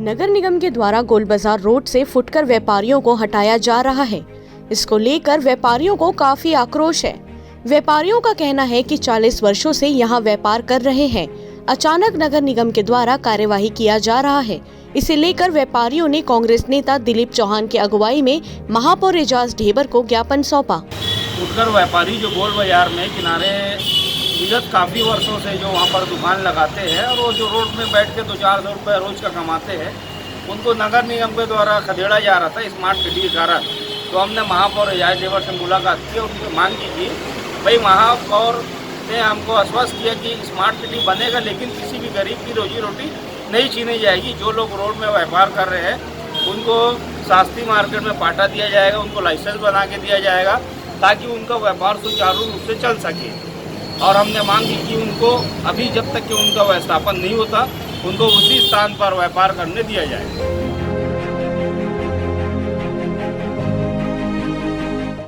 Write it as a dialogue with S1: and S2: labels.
S1: नगर निगम के द्वारा गोल बाजार रोड से फुटकर व्यापारियों को हटाया जा रहा है। इसको लेकर व्यापारियों को काफी आक्रोश है। व्यापारियों का कहना है कि 40 वर्षों से यहां व्यापार कर रहे हैं, अचानक नगर निगम के द्वारा कार्यवाही किया जा रहा है। इसे लेकर व्यापारियों ने कांग्रेस नेता दिलीप चौहान की अगुवाई में महापौर एजाज ढेबर को ज्ञापन सौंपा।
S2: फुटकर व्यापारी जो गोल बाजार में किनारे विगत काफ़ी वर्षों से जो वहाँ पर दुकान लगाते हैं और वो जो रोड में बैठ के 200-400 रुपये रोज का कमाते हैं, उनको नगर निगम के द्वारा खदेड़ा जा रहा था स्मार्ट सिटी के कारण। तो हमने महापौर एजाज ढेबर से मुलाकात की और उनसे मांग की थी। भाई महापौर ने हमको आश्वस्त किया कि स्मार्ट सिटी बनेगा, लेकिन किसी भी गरीब की रोजी रोटी नहीं छीनी जाएगी। जो लोग रोड में व्यापार कर रहे हैं उनको सस्ती मार्केट में पाटा दिया जाएगा, उनको लाइसेंस बना के दिया जाएगा ताकि उनका व्यापार सुचारू रूप से चल सके। और हमने मांग की कि उनको अभी जब तक कि उनका व्यवस्थापन नहीं होता, उनको उसी स्थान पर व्यापार करने दिया जाए।